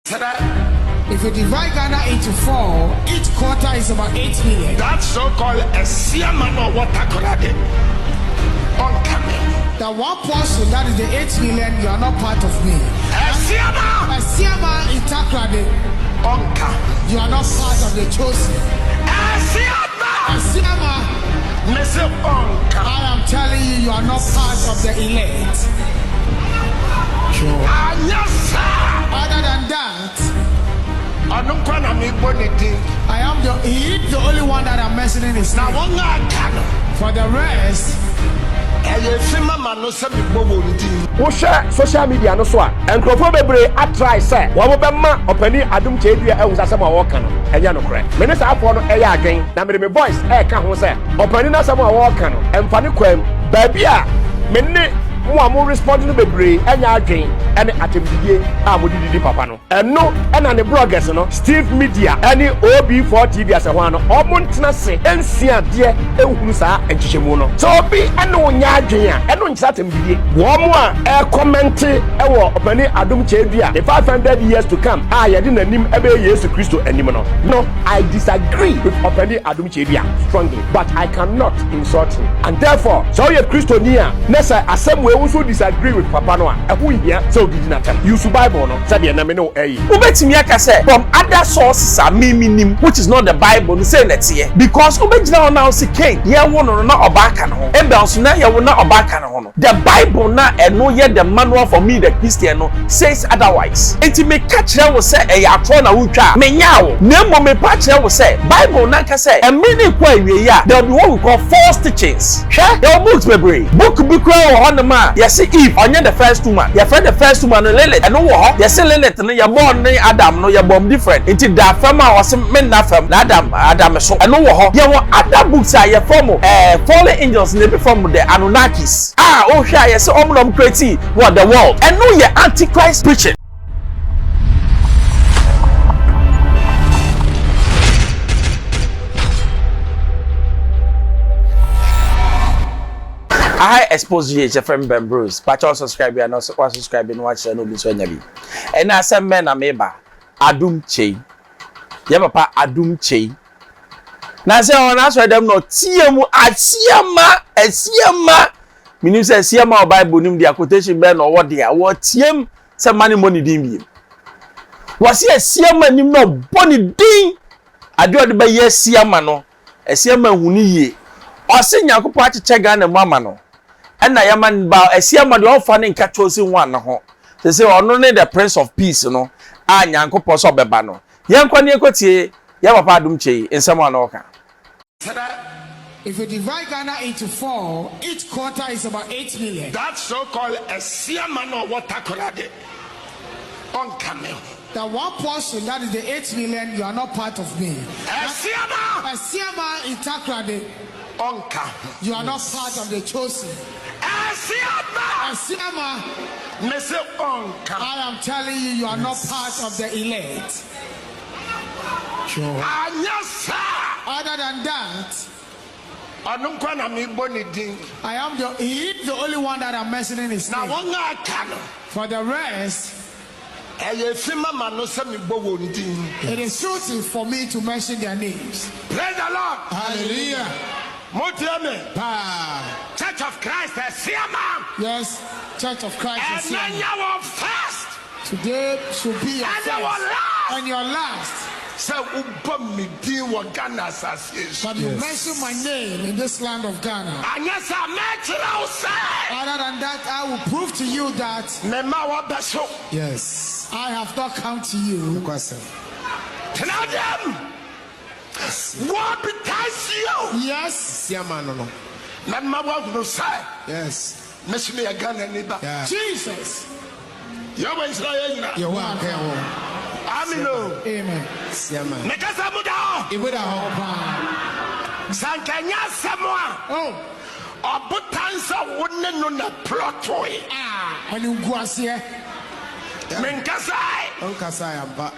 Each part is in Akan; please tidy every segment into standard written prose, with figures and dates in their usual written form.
If you divide Ghana into 4, each quarter is about 8 million. That's so-called Asiamah or water colade. The one portion, that is the 8 million, you are not part of me. Asiamah Itakrade. You are not part of the chosen. Asiamah. I am telling you, you are not part of the elect. Other than that, I am the only one that I'm mentioning his name. For the rest, share social media no so and bebre try say wabema opani Adom Kyei bia ehun sasem a work no enya no kore me ne sa afo no eya adwen na me me voice ka ho say opani na sam a work no emfa ne kwam ba bia me ne mo respond no bebre enya adwen ene atembidie a mo didi papa no eno ena ne bloggers no Steve Media ene OB4 TV ase ho no omo ntena se ensia de ehunu sa enchichemu no so obi ene onya adwen a eno nchisa atembidie wo mo a comment ewo opani Adom Kyei bia the 500 years to come ye de nanim ebe Yesu Kristo anim no I disagree with opani Adom Kyei bia strongly but I cannot insult him and therefore so ye Kristo ni a nessa asem we also disagree with papa no a ehu hia so did not use Bible no said na me no ubetimi aka say from other sources are nim which is not the Bible no say let here because ubegina on now say king ye wo no na obaka no ebelso na ye wo na obaka no the Bible na eno ye the manual for me the Christian no says otherwise enti me ka kire wo say e ya to na wotwa me nya wo na mo me pa kire wo say Bible na ka say e me ne kwa awie ya there will be what we call false teachings there books bebre book bi kwa wo ho na ma yes if onye the first woman your friend the first woman no Lilith and no wo yes Lilith no your born no Adam no your bomb different enti da fam a was men na fam na Adam so and no wo ye wo other books are your form fallen angels in the form the Anunnakis oh sure yes omnom create what the world and no your antichrist preaching. I expose you friend Ben Bruce. Patch on subscribe and also subscribe and watch and be so nyabi. And I say men ameba Adom Kyei. Ya papa Adom Kyei. Na say on answer them no tiemu Asiamah. Meaning say Asiamah Bible nim the quotation be no what there. What tiem say money din bi. Was here Asiamah nim no boni din. Adu de be Asiamah no. Asiamah huni ye. O se Nyankopɔ acheche Ghana mama no. And I am about Asiamah the orphan chosen one ho. They say only the Prince of Peace no. Nyankopɔ so beba no. Yankwa ne ekotie ya papa Adom Kyei in someone oka. If you divide Ghana into 4, each quarter is about 8 million. That's so-called Asiamah or water colade. The one portion, that is the 8 million, you are not part of me. Asiamah Itakrade. You are not part of the chosen. Asiamah. I am telling you, you are not part of the elect. Other than that, I am the only one that I'm mentioning his name. For the rest, it is suitable for me to mention their names. Praise the Lord. Hallelujah. Church of Christ, Asiamah. Yes, Church of Christ, Asiamah. And your first. Today should be your first and your last. But you mention my name in this land of Ghana. Other than that, I will prove to you that yes, I have not come to you. Tell them what betides you. Yes. Yes. Jesus. You're welcome. Amen. Amen. Oh. Obutansa wonne no na plot way. Anu guasie. Menkasai. Onkasai amba.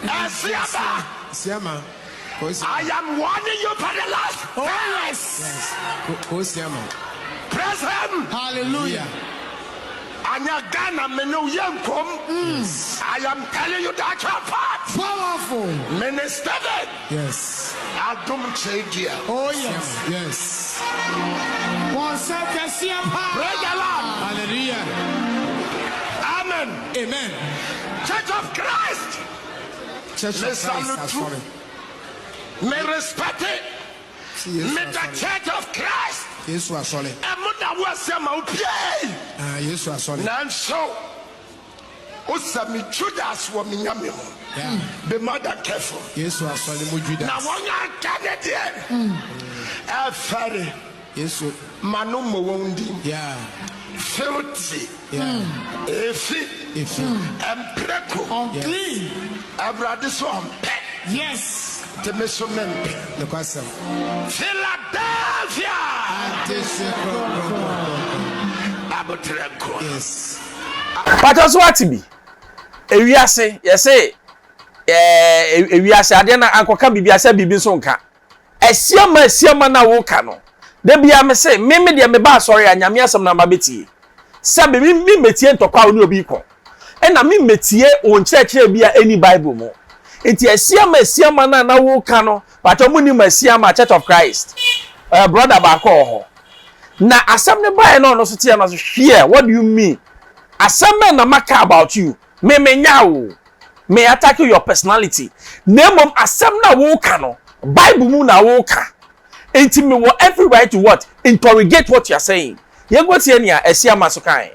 Asiamah. I am warning you for the last. Oh yes. Yes. Praise him. Hallelujah. Anya Ghana meno yenkom. I am telling you that you're part. Powerful. Minister. Yes. Adom Kyei. Oh yes. Yes. One second, Asiamah. Praise the Lord. Hallelujah. Amen. Amen. Church of Christ. Church of Christ. I'm sorry. May respect it. May the Church of Christ. Yes, we are sorry. Emuda wasema upie. Yes, we are sorry. Nanso. Usami Judas wa minyame mo. Yeah. Be mother careful. Yes, we are sorry. Mo Judas. Na wanya Canadian. Afari. Yes. Manu mo wondi. Yeah. Filthy. Yeah. Efi. Empreko. Unclean. Abrade so ampe. Yes. Temesomempe. The question. Philadelphia. Abutreko. Yes. Pato so atibi. Ewiase, yese ewiase ade na ankoka bibiase bibi so nka. Asiamah na wo ka no. Da bia me se me de me ba asori anyame asem na mabetie. Se be mi metie ntokwa oni obi ko. E na mi metie o nkyerɛkyerɛ bia any Bible mo. Enti Asiamah na wo ka no. Pato mu ni Asiamah Church of Christ. Brother ba ko ho. Na asem ne ba no so tie no so hwe. What do you mean? Asem na maka about you. Me nyawo. May attack your personality. Name asem na wo ka no. Bible mu na wo ka. Enti me wo every right to what? Interrogate what you are saying. Ye go tie nia Asiamah so kan.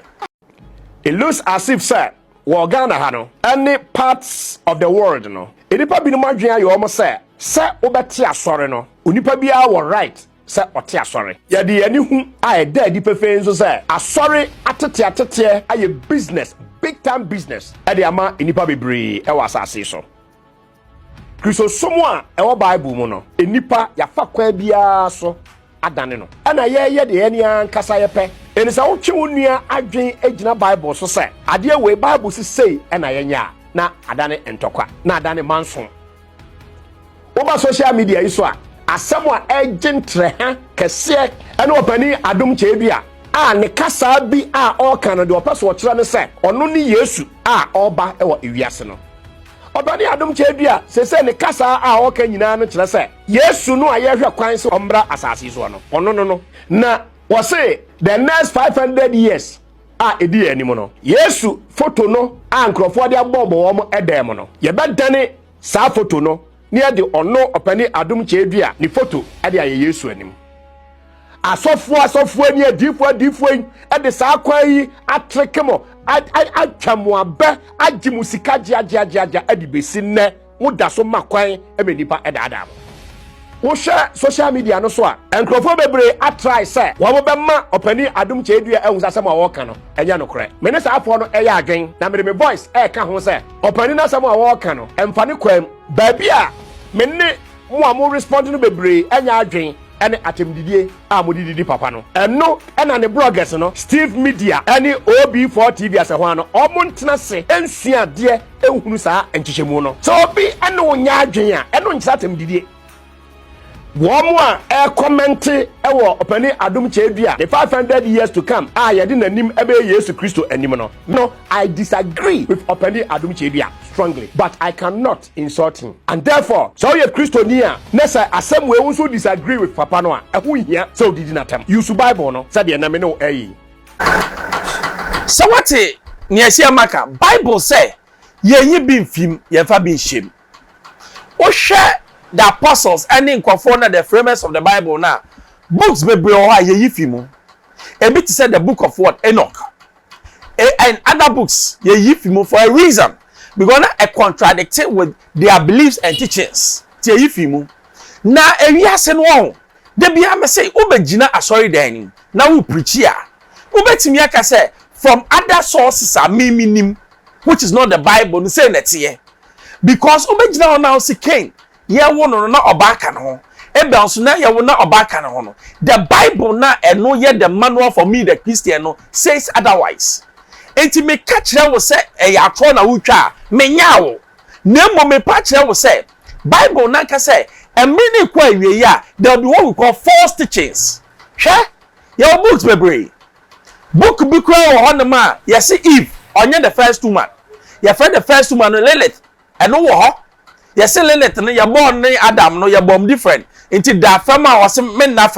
It looks as if, sir, we Ghana ha no, any parts of the world no. Enipa bi no madwen ayo omo say obeti asore no. Onipa bi a wo right say ote asore. Ye de ani hu a e da di pefe nso say asore atete aye business, big time business. E de ama enipa bebre e wa asase so. Kristo somo a e wo Bible mu no. Enipa ya fa kwa bia so adane no. Ana ye de ani ankasa ye pe. Eni sa wo twe wonua adwen agina Bible so say ade we Bible si say na ye nya na adane entokwa na adane manso. Oba social media iso a asem a agentre ha kese ene opani Adom Kyei bia a ne kasa bi a o kan no de opeso o kire ne say ono ni Yesu a oba e wo ewiase no. Obani Adom Kyei bia se ne kasa a o kan nyina no kire say Yesu no aye hwe kwan se ombra asase so no. Ono no na we say the next 500 years edi animo no Yesu photo no ankrofo de abobo wo mo edem no ye bedane sa photo no near the ono opani Adom Kyei dua ni photo ade aye Yesu anim asofo ani adifo ede sa kwan yi atrekemo atwamo abe agimu sika agya ade besi ne muda so makwan emenipa edada wo share social media no so a enkrofo bebre atry say wo bema opani Adom Kyei dua ehunsa sem a wo ka no enya no kore me ne sa afo no eya adwen na me voice ka ho say opani na sem a wo ka no emfa ne kwam ba bia me ne mo respond no bebre enya adwen ene atemdidie a modididi papa no eno ena ne bloggers no Steve Media ene OB4 TV ase ho no omontena se ensua de ehunu saa enchichemu no so obi ene wonya adwen a eno nkyira atemdidie Womo a comment ewo opani Adom Kyei dua the 500 years to come ye de nanim ebe Yesu Kristo anim no. No, I disagree with opani Adom Kyei dua strongly, but I cannot insult him. And therefore, so ye Kristo ni a nessa asem we also disagree with papa no a ehu hia so didi natam. Use Bible no said ye na me no eyi. So what ni Asiamah ka Bible say ye yi bi mfim ye fa bi shem. O hwe the apostles and in conform the framers of the Bible now. Books be bro ye yifimu. A bit said the book of what? Enoch. And other books ye yifimu for a reason. Because I contradicted with their beliefs and teachings. Tie yifimu. Na ewiase no de bia me say obegina asori dan na wo preach ya. Obetimi aka say from other sources are minim which is not the Bible no say netie. Because obegina now say king ye wono na obaka no ebe onso na ye wona obaka no no the Bible na eno ye the manual for me the Christian no says otherwise enti me ka kire wo se e ya to na wutwa me nya wo na mo me pa kire wo se Bible na ka se e mini kwa wie ya there be what we call false teachings hwe your books bebre book on the man, yes, Eve, onye the first woman. Your friend the first woman, Lilith, and no war. Yes, Lilith, no, you're born, Adam, no, you're born different. Into that family or some men, na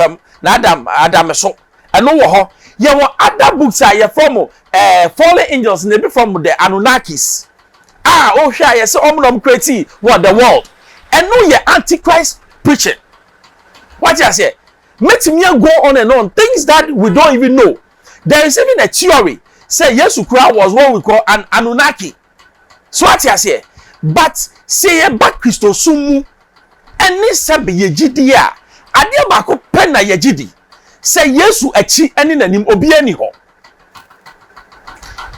Adam, so, and no war. You want other books are your from fallen angels, maybe from the Anunnakis. Oh, sure, yes, creating what the world. And no, your Antichrist preaching. What you say? Let me go on and on things that we don't even know. There is even a theory say Yesu Christ was what we call an Anunnaki. So what you say? But say back Christo sumu any sabi yejidi ya ade bako pen na yejidi say Yesu echi eni nanim obi ani ho.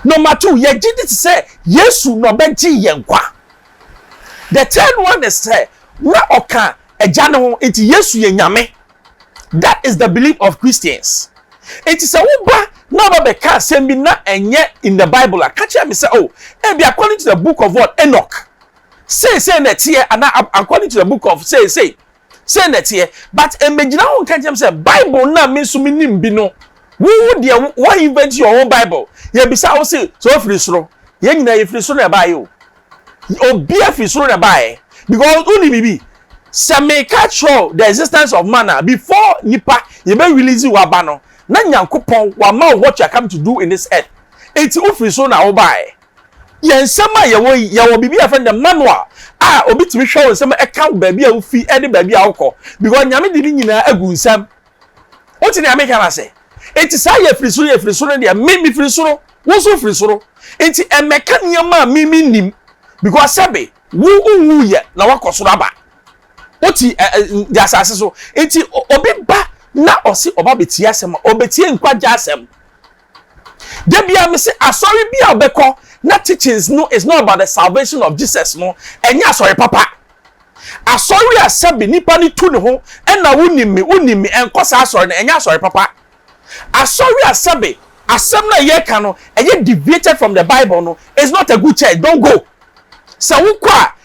Number 2, yejidi to say Yesu no benji yenkwa. The third one is say na oka eja no ho enti Yesu ye nyame. That is the belief of Christians. It is a uba no be ka sembi na enye in the Bible. I catch me say oh, and be according to the book of what Enoch. Say that here and according to the book of say that here. But imagine how catch him say Bible na means to mean bino. Why invent your own Bible? You be say so free sro. Ye nyina free sro na buy you. Obi free sro na buy because only bibi. Say make show the existence of man before nipa you be release waba no. Na nyankopon wa ma what you are coming to do in this earth. Enti ofri so na wo buy. Yensema ye wo bibi afa the manual. Obi timi hwe nsema e ka baabi a wo fi e de baabi a wo kọ because nyame de nyina agu nsam. Oti na make am say. Enti sa ye firi so de me firi so wo so firi so. Enti e meka nyama me nim because sebe wo ye na wakọ aba. Oti the asase so. Enti obi ba na osi oba beti asem obeti nkwaja asem debia me say asori bia obeko na teachings no is not about the salvation of Jesus no enya asori papa asori asem nipa ni tu ne ho na wunimi enkosa asori na enya asori papa asori asem na ye ka no eye deviated from the Bible no is not a good church. Don't go. So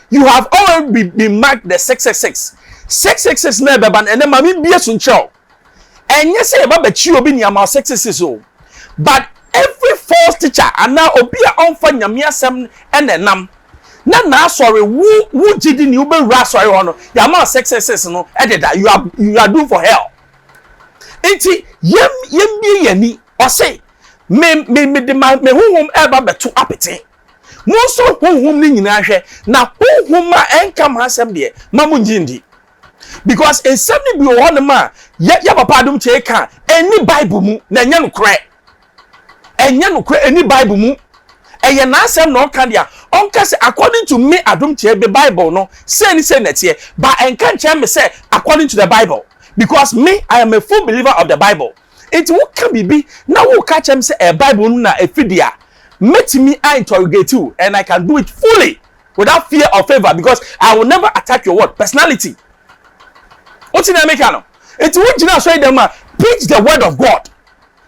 you have already been marked the 666 na beban ene mami bia suncho. And yes, say about the obi ni ama successes o. But every false teacher and now obi a onfa nyame asem enenam. Na sorry who jidi ni ube ra sorry hono. Ya ma successes no ededa you are doomed for hell. Enti yem bi yani o say me honhom eba beto apete. Mo so honhom ni nyina hwe na honhom a enkam asem de mamu njindi. Because in 70 bi one man ya papa Adom Kyei ka any Bible mu na enya no kre any Bible mu eye na asem no ka dia onka say according to me Adom Kyei be Bible no say net here but enka nche me say according to the Bible because me I am a full believer of the Bible. It wo ka bibi na wo ka chem say a Bible nu na efidia met me I interrogate you and I can do it fully without fear or favor because I will never attack your word personality. What's in America? It's what you know, so them preach the word of God.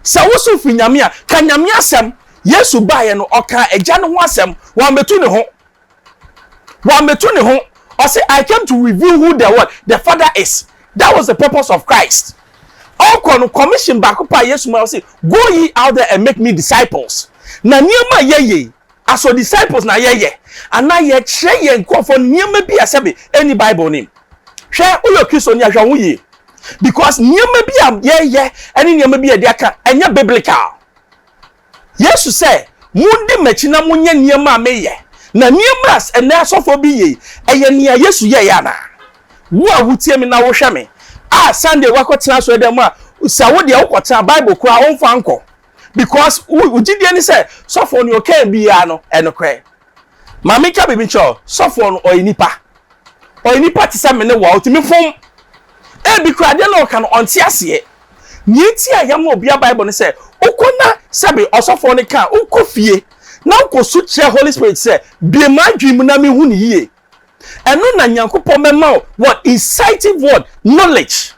So what's up in Yamia? Can Yamia sem? Yes, you buy no oka a jan wasem, one between home. Or say, I came to reveal who the word, the Father is. That was the purpose of Christ. All commission back up, yes, you say, go ye out there and make me disciples. Na niema ye. As your disciples na ye. And now ye train and call for niema be a any Bible name. Share all your Christian ya because niema bi am any niema bi de aka enya biblical. Yesu say mundi machi na munye niema meye na niema as ena asofo bi ye eye nia Yesu ye ya na wo a wutie mi na wo hwe me Sunday wakotena so dem a sa wo de wokotena Bible kura wonfa anko because ugidie ni say sofo ni okay bi ya no enokre mama ka bibi cho sofo no oyinipa ti se me ne wa otimi fom bi kura de no ka no onti ase nyeti a yam obi a Bible ne say ukona sabe osofo ne ka ukofie na ukosu che Holy Spirit say bi ma dwim na me hu ni yie eno na nyankopon mema what inciting word knowledge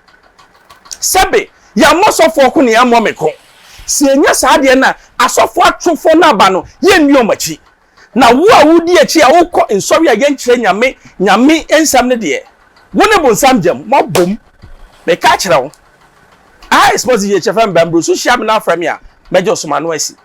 sabe ya mosofo ko ne ya momeko se enya sa de na asofo atwofo na ba no ye nni omachi na wo a wudi achi a wokọ nsori a ye nkyere nyame ensam ne de wone bo nsam jam mobom me ka kire wo Xposed ye chefam bambro so sham na from ya mɛgye osoma no asi